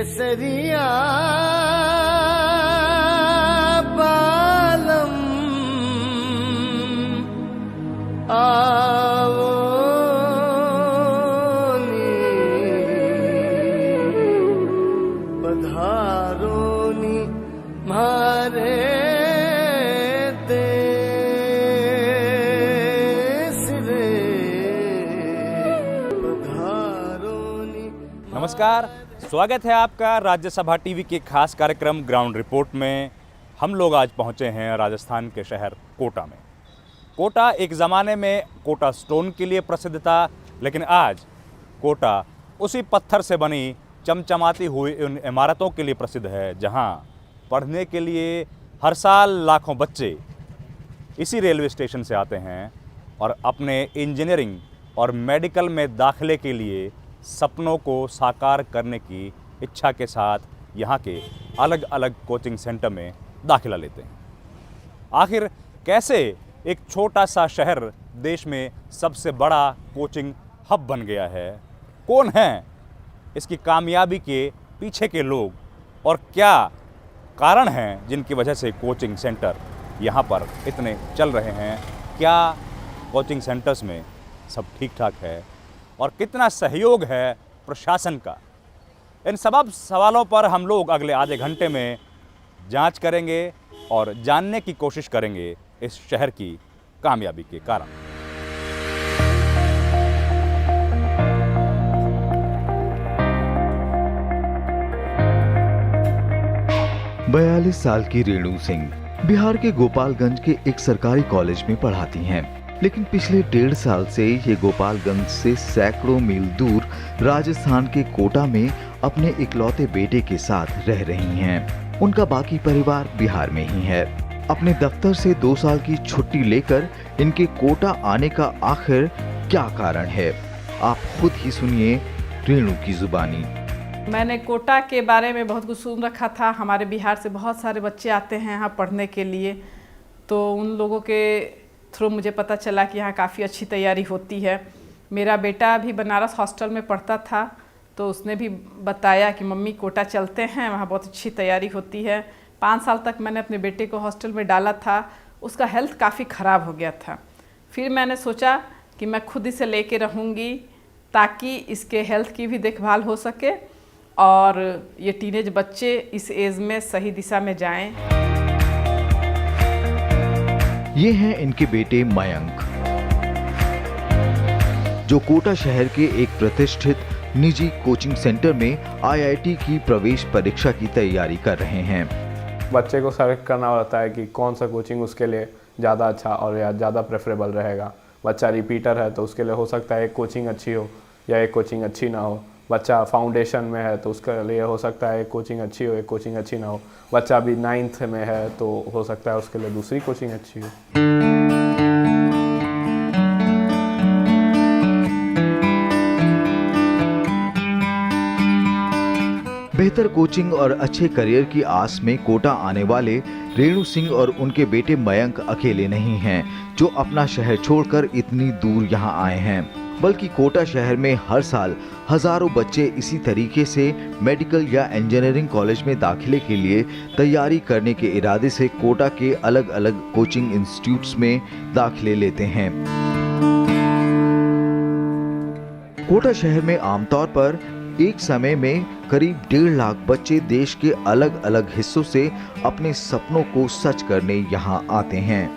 केसरिया बालम आवो नी पधारो नी मारे नमस्कार, स्वागत है आपका राज्यसभा टीवी के खास कार्यक्रम ग्राउंड रिपोर्ट में। हम लोग आज पहुंचे हैं राजस्थान के शहर कोटा में। कोटा एक ज़माने में कोटा स्टोन के लिए प्रसिद्ध था, लेकिन आज कोटा उसी पत्थर से बनी चमचमाती हुई उन इमारतों के लिए प्रसिद्ध है जहां पढ़ने के लिए हर साल लाखों बच्चे इसी रेलवे स्टेशन से आते हैं और अपने इंजीनियरिंग और मेडिकल में दाखिले के लिए सपनों को साकार करने की इच्छा के साथ यहाँ के अलग अलग कोचिंग सेंटर में दाखिला लेते हैं। आखिर कैसे एक छोटा सा शहर देश में सबसे बड़ा कोचिंग हब बन गया है, कौन हैं इसकी कामयाबी के पीछे के लोग और क्या कारण हैं जिनकी वजह से कोचिंग सेंटर यहाँ पर इतने चल रहे हैं, क्या कोचिंग सेंटर्स में सब ठीक ठाक है और कितना सहयोग है प्रशासन का। इन सब सवालों पर हम लोग अगले आधे घंटे में जांच करेंगे और जानने की कोशिश करेंगे इस शहर की कामयाबी के कारण। 42 साल की रेणु सिंह बिहार के गोपालगंज के एक सरकारी कॉलेज में पढ़ाती हैं, लेकिन पिछले 1.5 साल से ये गोपालगंज से सैकड़ों मील दूर राजस्थान के कोटा में अपने इकलौते बेटे के साथ रह रही हैं। उनका बाकी परिवार बिहार में ही है। अपने दफ्तर से 2 साल की छुट्टी लेकर इनके कोटा आने का आखिर क्या कारण है, आप खुद ही सुनिए रेणु की जुबानी। मैंने कोटा के बारे में बहुत कुछ सुन रखा था। हमारे बिहार से बहुत सारे बच्चे आते हैं यहाँ पढ़ने के लिए, तो उन लोगों के थ्रू मुझे पता चला कि यहाँ काफ़ी अच्छी तैयारी होती है। मेरा बेटा भी बनारस हॉस्टल में पढ़ता था, तो उसने भी बताया कि मम्मी कोटा चलते हैं, वहाँ बहुत अच्छी तैयारी होती है। 5 साल तक मैंने अपने बेटे को हॉस्टल में डाला था, उसका हेल्थ काफ़ी ख़राब हो गया था। फिर मैंने सोचा कि मैं खुद इसे लेके रहूँगी ताकि इसके हेल्थ की भी देखभाल हो सके और ये टीनेज बच्चे इस एज में सही दिशा में जाएं। ये हैं इनके बेटे मयंक, जो कोटा शहर के एक प्रतिष्ठित निजी कोचिंग सेंटर में आईआईटी की प्रवेश परीक्षा की तैयारी कर रहे हैं। बच्चे को सेलेक्ट करना होता है कि कौन सा कोचिंग उसके लिए ज़्यादा अच्छा और या ज़्यादा प्रेफरेबल रहेगा। बच्चा रिपीटर है तो उसके लिए हो सकता है एक कोचिंग अच्छी हो या एक कोचिंग अच्छी ना हो। बच्चा फाउंडेशन में है तो उसके लिए हो सकता है एक कोचिंग अच्छी हो, एक कोचिंग अच्छी ना हो। बच्चा अभी 9th में है तो हो सकता है उसके लिए दूसरी कोचिंग अच्छी हो। बेहतर कोचिंग और अच्छे करियर की आस में कोटा आने वाले रेणु सिंह और उनके बेटे मयंक अकेले नहीं हैं, जो अपना शहर छोड़कर इतनी दूर यहाँ आए हैं, बल्कि कोटा शहर में हर साल हजारों बच्चे इसी तरीके से मेडिकल या इंजीनियरिंग कॉलेज में दाखिले के लिए तैयारी करने के इरादे से कोटा के अलग अलग कोचिंग इंस्टीट्यूट्स में दाखिले लेते हैं। कोटा शहर में आमतौर पर एक समय में करीब 1.5 लाख बच्चे देश के अलग अलग हिस्सों से अपने सपनों को सच करने यहाँ आते हैं।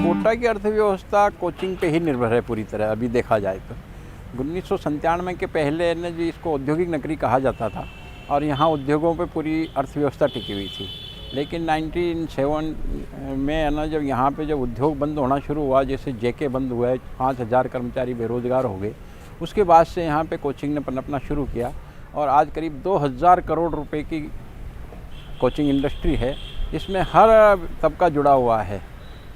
कोटा की अर्थव्यवस्था कोचिंग पे ही निर्भर है पूरी तरह। अभी देखा जाए तो 1997 के पहले न जी इसको औद्योगिक नगरी कहा जाता था और यहाँ उद्योगों पे पूरी अर्थव्यवस्था टिकी हुई थी। लेकिन 1907 में है ना, जब यहाँ पे जब उद्योग बंद होना शुरू हुआ, जैसे जेके बंद हुआ है, 5000 कर्मचारी बेरोजगार हो गए, उसके बाद से यहाँ पे कोचिंग ने पनपना शुरू किया और आज करीब 2000 करोड़ रुपए की कोचिंग इंडस्ट्री है। इसमें हर तबका जुड़ा हुआ है,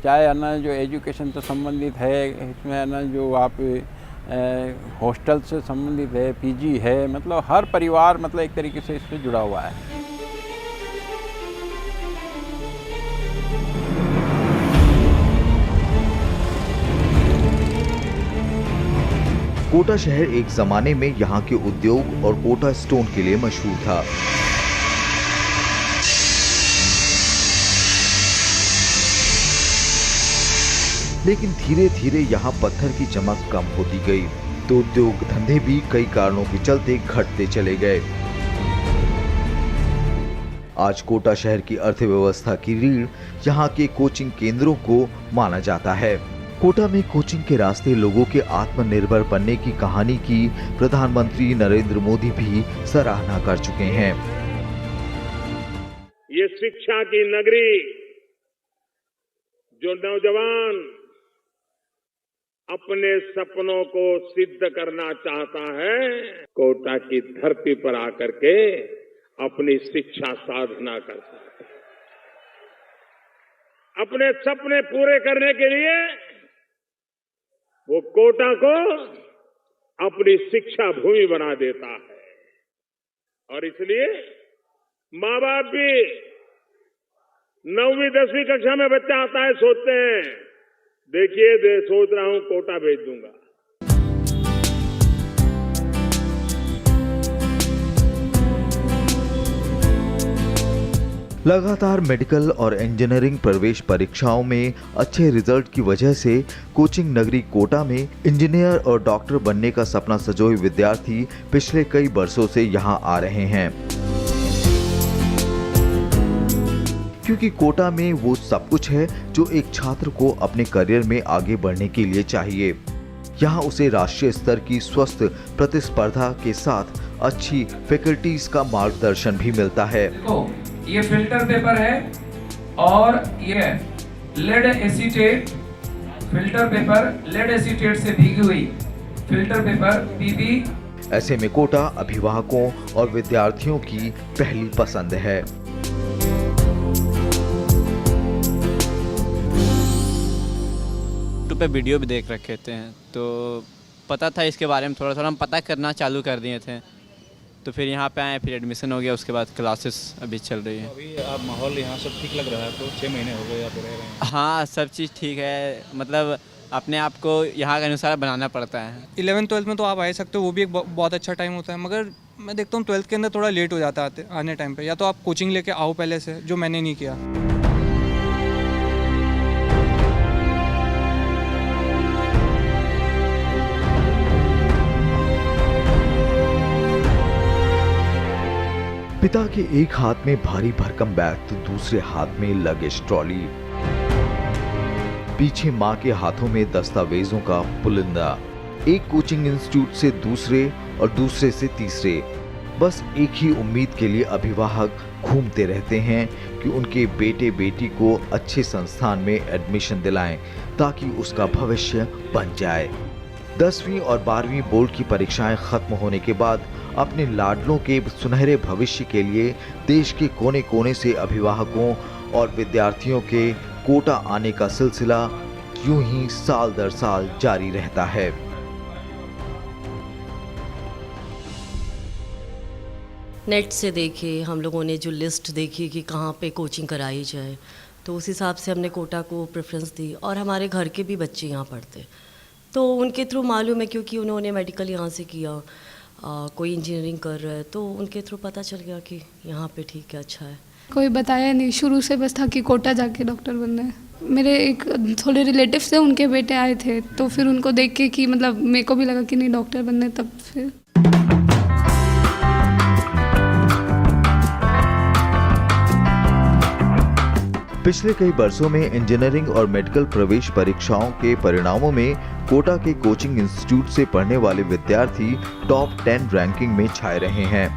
चाहे है ना जो एजुकेशन से संबंधित है, इसमें है ना जो आप हॉस्टल से संबंधित है, पीजी है, मतलब हर परिवार मतलब एक तरीके से इससे जुड़ा हुआ है। कोटा शहर एक जमाने में यहाँ के उद्योग और कोटा स्टोन के लिए मशहूर था। लेकिन धीरे धीरे यहाँ पत्थर की चमक कम होती गई तो उद्योग धंधे भी कई कारणों के चलते घटते चले गए। आज कोटा शहर की अर्थव्यवस्था की रीढ़ यहाँ के कोचिंग केंद्रों को माना जाता है। कोटा में कोचिंग के रास्ते लोगों के आत्मनिर्भर बनने की कहानी की प्रधानमंत्री नरेंद्र मोदी भी सराहना कर चुके हैं। ये शिक्षा की नगरी, जो नौजवान अपने सपनों को सिद्ध करना चाहता है, कोटा की धरती पर आकर के अपनी शिक्षा साधना कर सकता है। अपने सपने पूरे करने के लिए वो कोटा को अपनी शिक्षा भूमि बना देता है। और इसलिए माँ बाप भी 9वीं 10वीं कक्षा में बच्चा आता है, सोचते हैं देखिए सोच रहा हूं कोटा भेज दूंगा। लगातार मेडिकल और इंजीनियरिंग प्रवेश परीक्षाओं में अच्छे रिजल्ट की वजह से कोचिंग नगरी कोटा में इंजीनियर और डॉक्टर बनने का सपना सजोए विद्यार्थी पिछले कई वर्षों से यहां आ रहे हैं, क्योंकि कोटा में वो सब कुछ है जो एक छात्र को अपने करियर में आगे बढ़ने के लिए चाहिए। यहाँ उसे राष्ट्रीय स्तर की स्वस्थ प्रतिस्पर्धा के साथ अच्छी फैकल्टीज का मार्गदर्शन भी मिलता है। ये फिल्टर पेपर है और ये lead acetate filter paper, lead acetate से भीगी हुई फिल्टर पेपर पीबी। ऐसे में कोटा अभिभावकों और विद्यार्थियों की पहली पसंद है। यूट्यूब पे वीडियो भी देख रखे थे, तो पता था इसके बारे में, थोड़ा थोड़ा हम पता करना चालू कर दिए थे। तो फिर यहाँ पे आए, फिर एडमिशन हो गया, उसके बाद क्लासेस अभी चल रही है। अभी आप माहौल यहाँ सब ठीक लग रहा है? तो 6 महीने हो गए आप रह रहे हैं। हाँ, सब चीज़ ठीक है, मतलब अपने आप को यहाँ के अनुसार बनाना पड़ता है। 11th 12th में तो आप आ सकते हो, वो भी एक बहुत अच्छा टाइम होता है, मगर मैं देखता हूँ 12th के अंदर थोड़ा लेट हो जाता है आने टाइम पे। या तो आप कोचिंग लेके आओ पहले से, जो मैंने नहीं किया। पिता के एक हाथ में भारी भरकम बैग तो दूसरे हाथ में लगेज ट्रॉली, पीछे मां के हाथों में दस्तावेजों का पुलिंदा। एक कोचिंग इंस्टीट्यूट से दूसरे और दूसरे से तीसरे, बस एक ही उम्मीद के लिए अभिभावक घूमते रहते हैं कि उनके बेटे बेटी को अच्छे संस्थान में एडमिशन दिलाएं ताकि उसका भविष्य बन जाए। 10वीं और 12वीं बोर्ड की परीक्षाएं खत्म होने के बाद अपने लाडलों के सुनहरे भविष्य के लिए देश के कोने कोने से अभिभावकों और विद्यार्थियों के कोटा आने का सिलसिला यूं ही साल दर साल जारी रहता है। नेट से देखे हम लोगों ने, जो लिस्ट देखी कि कहाँ पे कोचिंग कराई जाए, तो उस हिसाब से हमने कोटा को प्रेफरेंस दी। और हमारे घर के भी बच्चे यहाँ पढ़ते, तो उनके थ्रू मालूम है, क्योंकि उन्होंने मेडिकल यहाँ से किया, कोई इंजीनियरिंग कर रहा है, तो उनके थ्रू पता चल गया कि यहाँ पे ठीक है, अच्छा है। कोई बताया नहीं, शुरू से बस था कि कोटा जाके डॉक्टर बनना है। मेरे एक थोड़े रिलेटिव्स थे, उनके बेटे आए थे, तो फिर उनको देख के कि मतलब मेरे को भी लगा कि नहीं डॉक्टर बनना है, तब फिर। पिछले कई वर्षों में इंजीनियरिंग और मेडिकल प्रवेश परीक्षाओं के परिणामों में कोटा के कोचिंग इंस्टीट्यूट से पढ़ने वाले विद्यार्थी टॉप 10 रैंकिंग में छाए रहे हैं।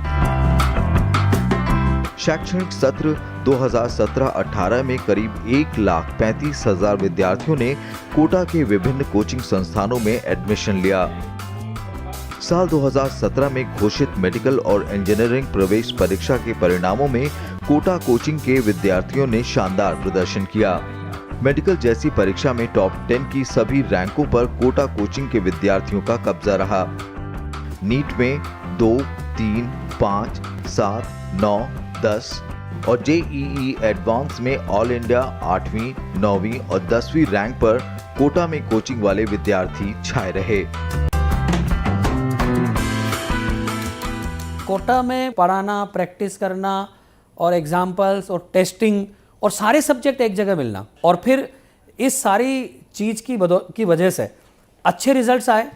शैक्षणिक सत्र 2017-18 में करीब 1,35,000 विद्यार्थियों ने कोटा के विभिन्न कोचिंग संस्थानों में एडमिशन लिया। साल 2017 में घोषित मेडिकल और इंजीनियरिंग प्रवेश परीक्षा के परिणामों में कोटा कोचिंग के विद्यार्थियों ने शानदार प्रदर्शन किया। मेडिकल जैसी परीक्षा में टॉप 10 की सभी रैंकों पर कोटा कोचिंग के विद्यार्थियों का कब्जा रहा। नीट में 2, 3, 5, 7, 9, 10 और जेईई एडवांस में ऑल इंडिया 8वीं, 9वीं और 10वीं रैंक पर कोटा में कोचिंग वाले विद्यार्थी छाए रहे। कोटा में पढ़ाना, प्रैक्टिस करना और एग्जाम्पल्स और टेस्टिंग और सारे सब्जेक्ट एक जगह मिलना, और फिर इस सारी चीज़ की वजह से अच्छे रिजल्ट्स आए,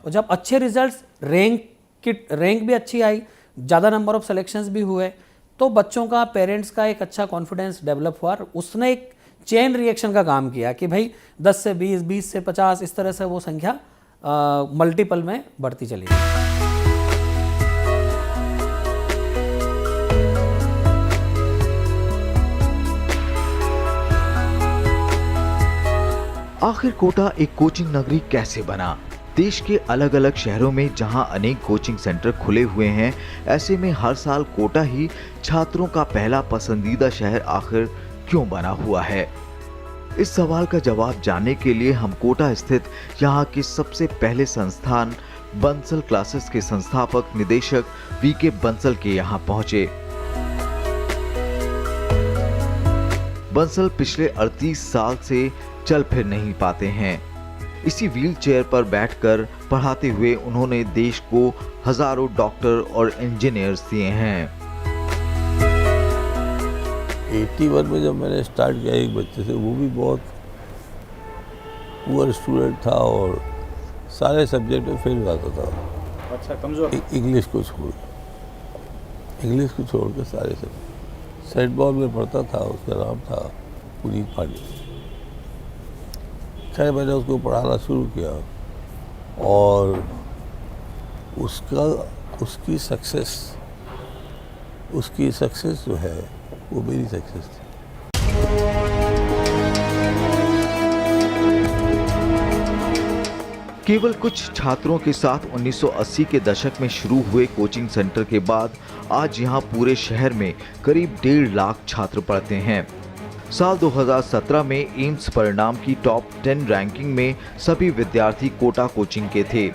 और जब अच्छे रिजल्ट्स रैंक भी अच्छी आई, ज़्यादा नंबर ऑफ सिलेक्शंस भी हुए, तो बच्चों का, पेरेंट्स का एक अच्छा कॉन्फिडेंस डेवलप हुआ। उसने एक चेन रिएक्शन का काम किया कि भाई 10 से 20, 20 से 50, इस तरह से वो संख्या मल्टीपल में बढ़ती चली गई। आखिर कोटा एक कोचिंग नगरी कैसे बना? देश के अलग अलग शहरों में जहां अनेक कोचिंग सेंटर खुले हुए हैं, ऐसे में हर साल कोटा ही छात्रों का पहला पसंदीदा शहर आखिर क्यों बना हुआ है? इस सवाल का जवाब जानने के लिए हम कोटा स्थित यहाँ के सबसे पहले संस्थान बंसल क्लासेस के संस्थापक निदेशक वीके बंसल के यहाँ पहुंचे। बंसल पिछले 38 साल से चल फिर नहीं पाते हैं। इसी व्हील चेयर पर बैठकर पढ़ाते हुए उन्होंने देश को हजारों डॉक्टर और इंजीनियर्स दिए हैं। 81 में जब मैंने स्टार्ट किया एक बच्चे से, वो भी बहुत पुअर स्टूडेंट था और सारे सब्जेक्ट में फेल आता था। अच्छा, कमजोर? इंग्लिश को छोड़ के सारे सब्जेक्ट। सेंट पॉल में पढ़ता था, उसका नाम था पुनीत पांडे। खैर मैंने उसको पढ़ाना शुरू किया और उसकी सक्सेस जो है वो मेरी सक्सेस थी। केवल कुछ छात्रों के साथ 1980 के दशक में शुरू हुए कोचिंग सेंटर के बाद आज यहां पूरे शहर में करीब 1.5 लाख छात्र पढ़ते हैं। साल 2017 में एम्स परिणाम की टॉप 10 रैंकिंग में सभी विद्यार्थी कोटा कोचिंग के थे।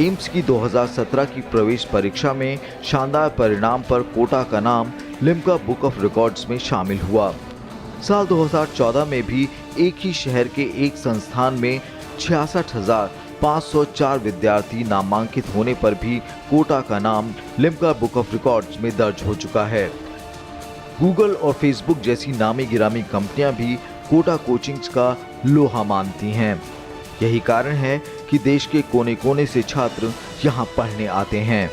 एम्स की 2017 की प्रवेश परीक्षा में शानदार परिणाम पर कोटा का नाम लिम्का बुक ऑफ रिकॉर्ड्स में शामिल हुआ। साल 2014 में भी एक ही शहर के एक संस्थान में 66,504 विद्यार्थी नामांकित होने पर भी कोटा का नाम लिम्का बुक ऑफ रिकॉर्ड्स में दर्ज हो चुका है। गूगल और फेसबुक जैसी नामी गिरामी कंपनियां भी कोटा कोचिंग्स का लोहा मानती हैं। यही कारण है कि देश के कोने कोने से छात्र यहां पढ़ने आते हैं।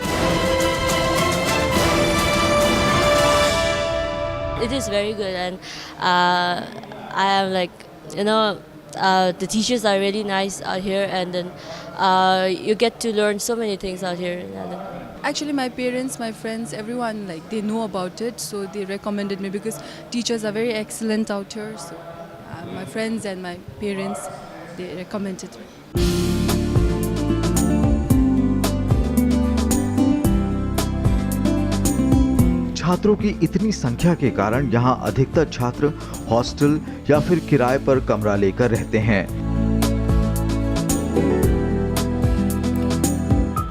It is very good, and I am like, the teachers are really nice out here, and then you get to learn so many things out here. Actually, my parents, my friends, everyone, like, they know about it, so they recommended me because teachers are very excellent out here. So my friends and my parents, they recommended me. छात्रों की इतनी संख्या के कारण यहां अधिकतर छात्र hostel या फिर किराए पर कमरा लेकर रहते हैं।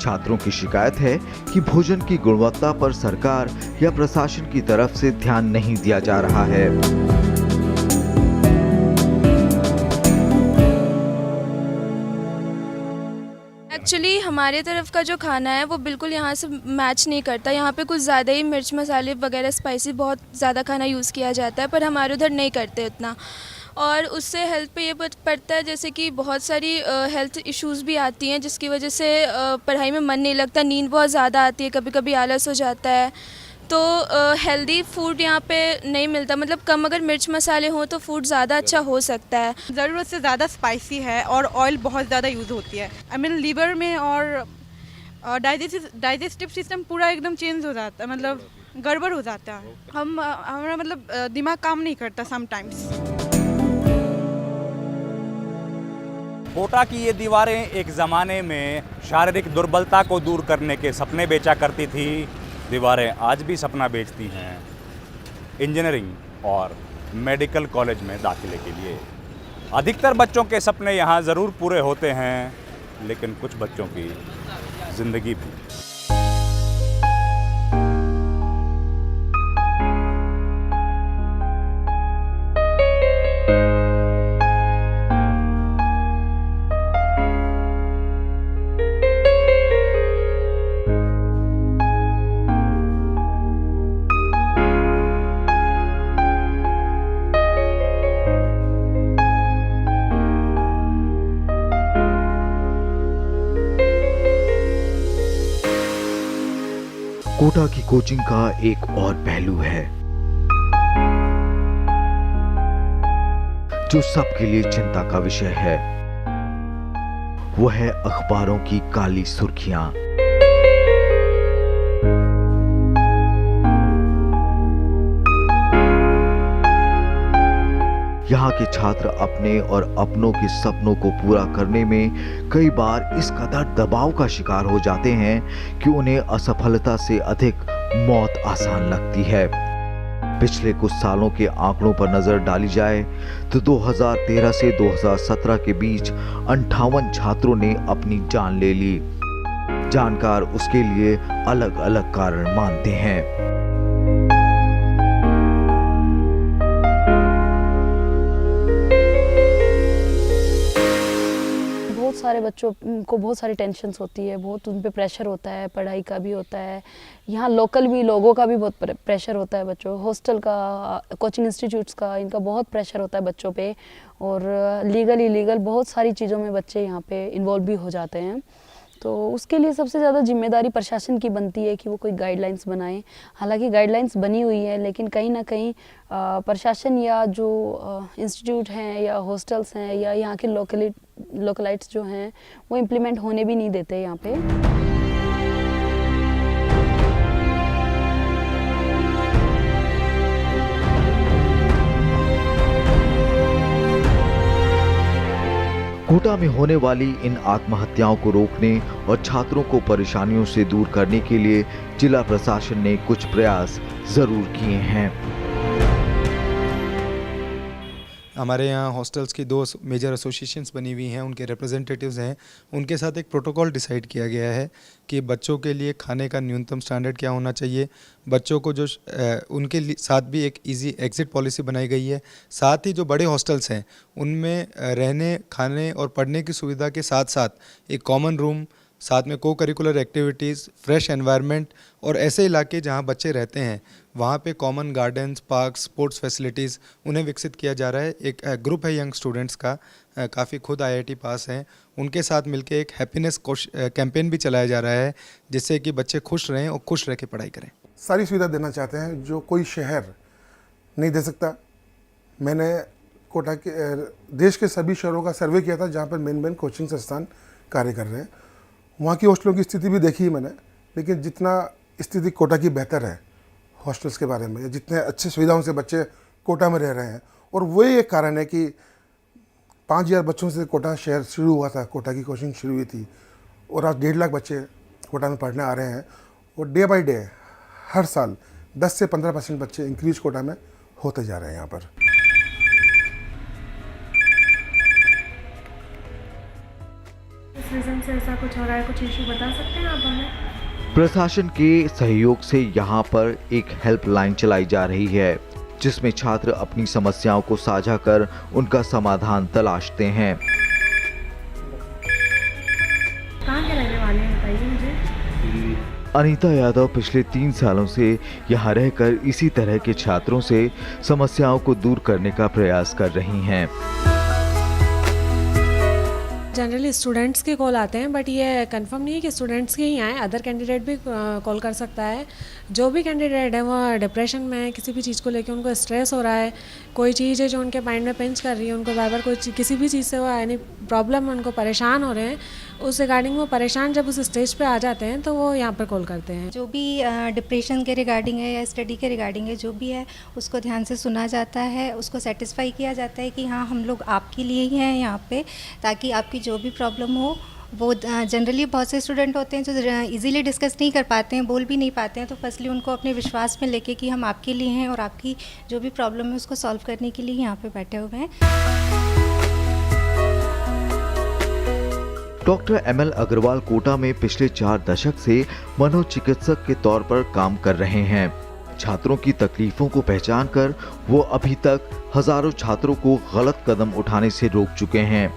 छात्रों की शिकायत है कि भोजन की गुणवत्ता पर सरकार या प्रशासन की तरफ से ध्यान नहीं दिया जा रहा है। एक्चुअली हमारे तरफ का जो खाना है वो बिल्कुल यहाँ से मैच नहीं करता। यहाँ पे कुछ ज़्यादा ही मिर्च मसाले वगैरह स्पाइसी बहुत ज़्यादा खाना यूज़ किया जाता है, पर हमारे उधर नहीं करते उतना, और उससे हेल्थ पे ये पड़ता है, जैसे कि बहुत सारी हेल्थ इश्यूज़ भी आती हैं जिसकी वजह से पढ़ाई में मन नहीं लगता, नींद बहुत ज़्यादा आती है, कभी कभी आलस हो जाता है। तो हेल्दी फूड यहाँ पे नहीं मिलता, मतलब कम अगर मिर्च मसाले हों तो फूड ज़्यादा अच्छा हो सकता है। ज़रूरत से ज़्यादा स्पाइसी है और ऑयल बहुत ज़्यादा यूज़ होती है। लीवर में और डाइजेस्टिव सिस्टम पूरा एकदम चेंज हो जाता है, मतलब गड़बड़ हो जाता है। हमारा मतलब दिमाग काम नहीं करता समटाइम्स। कोटा की ये दीवारें एक ज़माने में शारीरिक दुर्बलता को दूर करने के सपने बेचा करती थी। दीवारें आज भी सपना बेचती हैं इंजीनियरिंग और मेडिकल कॉलेज में दाखिले के लिए। अधिकतर बच्चों के सपने यहाँ ज़रूर पूरे होते हैं, लेकिन कुछ बच्चों की ज़िंदगी भी। कोटा की कोचिंग का एक और पहलू है जो सबके लिए चिंता का विषय है। वो है अखबारों की काली सुर्खियां। यहाँ के छात्र अपने और अपनों के सपनों को पूरा करने में कई बार इस कदर दबाव का शिकार हो जाते हैं कि उन्हें असफलता से अधिक मौत आसान लगती है। पिछले कुछ सालों के आंकड़ों पर नजर डाली जाए तो 2013 से 2017 के बीच 58 छात्रों ने अपनी जान ले ली। जानकार उसके लिए अलग अलग कारण मानते हैं। सारे बच्चों को बहुत सारी टेंशन्स होती है, बहुत उन पे प्रेशर होता है, पढ़ाई का भी होता है, यहाँ लोकल भी लोगों का भी बहुत प्रेशर होता है, बच्चों हॉस्टल का, कोचिंग इंस्टीट्यूट्स का, इनका बहुत प्रेशर होता है बच्चों पे। और लीगल इलीगल बहुत सारी चीज़ों में बच्चे यहाँ पे इन्वॉल्व भी हो जाते हैं। तो उसके लिए सबसे ज़्यादा जिम्मेदारी प्रशासन की बनती है कि वो कोई गाइडलाइंस बनाए। हालांकि गाइडलाइंस बनी हुई है, लेकिन कहीं ना कहीं प्रशासन या जो इंस्टीट्यूट हैं या हॉस्टल्स हैं या यहाँ के लोकलाइट्स जो हैं वो इम्प्लीमेंट होने भी नहीं देते यहाँ पे। कोटा में होने वाली इन आत्महत्याओं को रोकने और छात्रों को परेशानियों से दूर करने के लिए जिला प्रशासन ने कुछ प्रयास जरूर किए हैं। हमारे यहाँ हॉस्टल्स की 2 मेजर एसोसिएशंस बनी हुई हैं, उनके रिप्रेजेंटेटिव्स हैं। उनके साथ एक प्रोटोकॉल डिसाइड किया गया है कि बच्चों के लिए खाने का न्यूनतम स्टैंडर्ड क्या होना चाहिए। बच्चों को जो उनके साथ भी एक इजी एग्जिट पॉलिसी बनाई गई है। साथ ही जो बड़े हॉस्टल्स हैं उनमें रहने, खाने और पढ़ने की सुविधा के साथ साथ एक कॉमन रूम, साथ में को करिकुलर एक्टिविटीज़, फ्रेश एनवायरनमेंट और ऐसे इलाके जहां बच्चे रहते हैं वहां पे common gardens, park, sports facilities उन्हें विकसित किया जा रहा है। एक ग्रुप है यंग स्टूडेंट्स का, काफ़ी खुद IIT पास हैं, उनके साथ मिलकर एक हैप्पीनेस कैंपेन भी चलाया जा रहा है जिससे कि बच्चे खुश रहें और खुश रह के पढ़ाई करें। सारी सुविधा देना चाहते हैं जो कोई शहर नहीं दे सकता। मैंने कोटा के देश के सभी शहरों का सर्वे किया था जहाँ पर मेन कोचिंग संस्थान कार्य कर रहे हैं। वहाँ की हॉस्टलों की स्थिति भी देखी मैंने, लेकिन जितना स्थिति कोटा की बेहतर है हॉस्टल्स के बारे में, जितने अच्छे सुविधाओं से बच्चे कोटा में रह रहे हैं, और वही एक कारण है कि 5000 बच्चों से कोटा शहर शुरू हुआ था, कोटा की कोचिंग शुरू हुई थी, और आज 1.5 लाख बच्चे कोटा में पढ़ने आ रहे हैं। और डे बाई डे हर साल 10 से 15% बच्चे इंक्रीज कोटा में होते जा रहे हैं यहाँ पर। इस रीजन से ऐसा कुछ हो रहा है, कुछ इशू बता सकते हैं आप हमें? प्रशासन के सहयोग से यहाँ पर एक हेल्पलाइन चलाई जा रही है जिसमें छात्र अपनी समस्याओं को साझा कर उनका समाधान तलाशते हैं। कहाँ के रहने वाले हैं बताइए मुझे? अनीता यादव पिछले 3 सालों से यहाँ रहकर इसी तरह के छात्रों से समस्याओं को दूर करने का प्रयास कर रही हैं। जनरली स्टूडेंट्स के कॉल आते हैं, बट ये कंफर्म नहीं है कि स्टूडेंट्स के ही आए, अदर कैंडिडेट भी कॉल कर सकता है। जो भी कैंडिडेट है वो डिप्रेशन में है, किसी भी चीज़ को लेकर उनको स्ट्रेस हो रहा है, कोई चीज़ है जो उनके माइंड में पिंच कर रही है, उनको बार बार कोई किसी भी चीज़ से वो यानी प्रॉब्लम उनको परेशान हो रहे हैं, उस रिगार्डिंग वो परेशान जब उस स्टेज पे आ जाते हैं तो वो यहाँ पर कॉल करते हैं। जो भी डिप्रेशन के रिगार्डिंग है या स्टडी के रिगार्डिंग है, जो भी है उसको ध्यान से सुना जाता है, उसको सेटिस्फाई किया जाता है कि हाँ हम लोग आपके लिए ही हैं यहाँ पे, ताकि आपकी जो भी प्रॉब्लम हो वो जनरली बहुत से स्टूडेंट होते हैं जो इजीली डिस्कस नहीं कर पाते हैं, बोल भी नहीं पाते हैं, तो फर्स्टली उनको अपने विश्वास में लेके कि हम आपके लिए हैं और आपकी जो भी प्रॉब्लम है उसको सॉल्व करने के लिए यहाँ पे बैठे हुए हैं। डॉक्टर ML अग्रवाल कोटा में पिछले 4 दशक से मनोचिकित्सक के तौर पर काम कर रहे हैं। छात्रों की तकलीफों को पहचान कर वो अभी तक हजारों छात्रों को गलत कदम उठाने से रोक चुके हैं।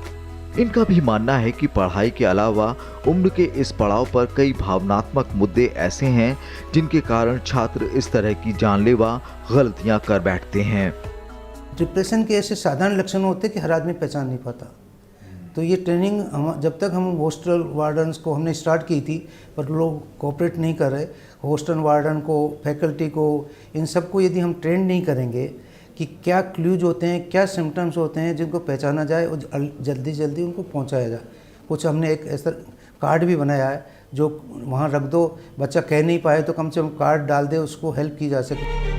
इनका भी मानना है कि पढ़ाई के अलावा उम्र के इस पड़ाव पर कई भावनात्मक मुद्दे ऐसे हैं जिनके कारण छात्र इस तरह की जानलेवा गलतियां कर बैठते हैं। डिप्रेशन के ऐसे साधारण लक्षण होते हैं कि हर आदमी पहचान नहीं पाता। तो ये ट्रेनिंग हम जब तक हम हॉस्टल वार्डन्स को हमने स्टार्ट की थी पर लोग कोऑपरेट नहीं कर रहे। हॉस्टल वार्डन को, फैकल्टी को, इन सबको यदि हम ट्रेन नहीं करेंगे कि क्या क्लूज होते हैं, क्या सिम्टम्स होते हैं जिनको पहचाना जाए और जल्दी जल्दी उनको पहुंचाया जाए। कुछ हमने एक ऐसा कार्ड भी बनाया है जो वहाँ रख दो, बच्चा कह नहीं पाए तो कम से कम कार्ड डाल दे, उसको हेल्प की जा सके।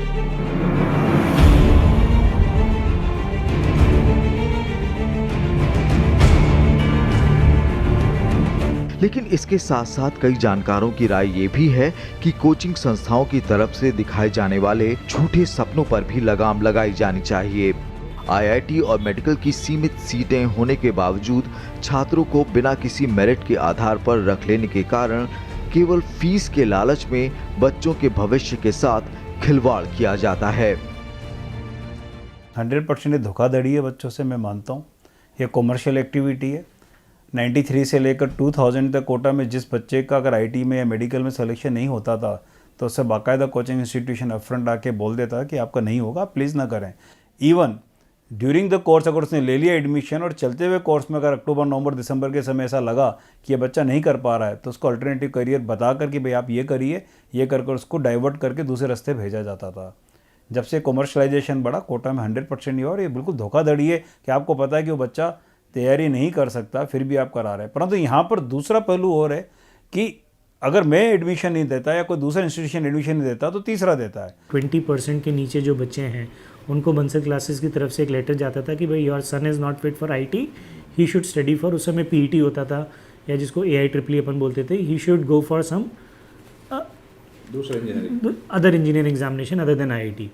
लेकिन इसके साथ साथ कई जानकारों की राय ये भी है कि कोचिंग संस्थाओं की तरफ से दिखाए जाने वाले झूठे सपनों पर भी लगाम लगाई जानी चाहिए। आईआईटी और मेडिकल की सीमित सीटें होने के बावजूद छात्रों को बिना किसी मेरिट के आधार पर रख लेने के कारण केवल फीस के लालच में बच्चों के भविष्य के साथ खिलवाड़ किया जाता है। 100% धोखाधड़ी है बच्चों से, मैं मानता हूँ। ये कॉमर्शियल एक्टिविटी है। 93 से लेकर 2000 तक कोटा में जिस बच्चे का अगर आईटी में या मेडिकल में सिलेक्शन नहीं होता था तो उससे बाकायदा कोचिंग इंस्टीट्यूशन अपफ्रंट आके बोल देता कि आपका नहीं होगा, प्लीज़ ना करें। इवन ड्यूरिंग द कोर्स अगर उसने ले लिया एडमिशन और चलते हुए कोर्स में अगर अक्टूबर, नवंबर, दिसंबर के समय ऐसा लगा कि ये बच्चा नहीं कर पा रहा है तो उसको अल्टरनेटिव करियर बता कर कि भाई आप ये करिए, ये कर उसको डाइवर्ट करके दूसरे रास्ते भेजा जाता था। जब से कमर्शलाइजेशन बढ़ा कोटा में 100% ये, और ये बिल्कुल धोखाधड़ी है कि आपको पता है कि वो बच्चा तैयारी नहीं कर सकता फिर भी आप करा रहे हैं। परंतु यहाँ पर दूसरा पहलू और है कि अगर मैं एडमिशन नहीं देता या कोई दूसरा इंस्टीट्यूशन एडमिशन नहीं देता तो तीसरा देता है। 20% के नीचे जो बच्चे हैं उनको बंसल क्लासेस की तरफ से एक लेटर जाता था कि भाई your son is not fit for IT, he should study for, उस समय पीईटी होता था या जिसको AIEEE अपन बोलते थे, he should go for some other engineering examination other than IIT।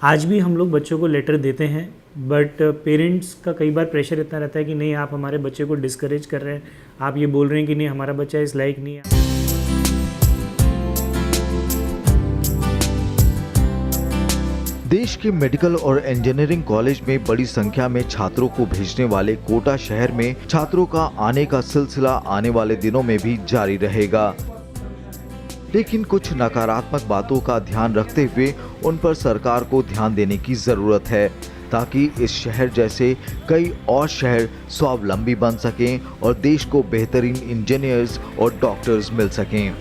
आज भी हम लोग बच्चों को लेटर देते हैं, बट पेरेंट्स का कई बार प्रेशर इतना रहता है कि नहीं आप हमारे बच्चे को डिस्करेज कर रहे हैं, आप ये बोल रहे हैं कि नहीं हमारा बच्चा इस लायक नहीं है। देश के मेडिकल और इंजीनियरिंग कॉलेज में बड़ी संख्या में छात्रों को भेजने वाले कोटा शहर में छात्रों का आने का सिलसिला आने वाले दिनों में भी जारी रहेगा। लेकिन कुछ नकारात्मक बातों का ध्यान रखते हुए उन पर सरकार को ध्यान देने की जरूरत है ताकि इस शहर जैसे कई और शहर स्वावलंबी बन सकें और देश को बेहतरीन इंजीनियर्स और डॉक्टर्स मिल सकें।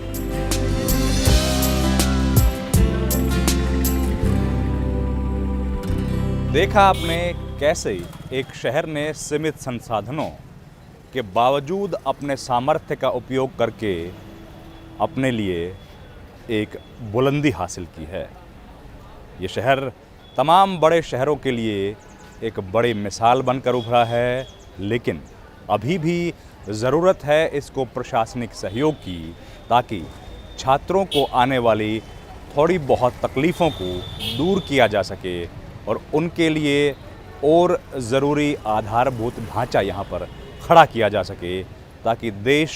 देखा आपने कैसे एक शहर ने सीमित संसाधनों के बावजूद अपने सामर्थ्य का उपयोग करके अपने लिए एक बुलंदी हासिल की है। ये शहर तमाम बड़े शहरों के लिए एक बड़ी मिसाल बनकर उभरा है, लेकिन अभी भी ज़रूरत है इसको प्रशासनिक सहयोग की ताकि छात्रों को आने वाली थोड़ी बहुत तकलीफ़ों को दूर किया जा सके और उनके लिए और ज़रूरी आधारभूत ढांचा यहाँ पर खड़ा किया जा सके ताकि देश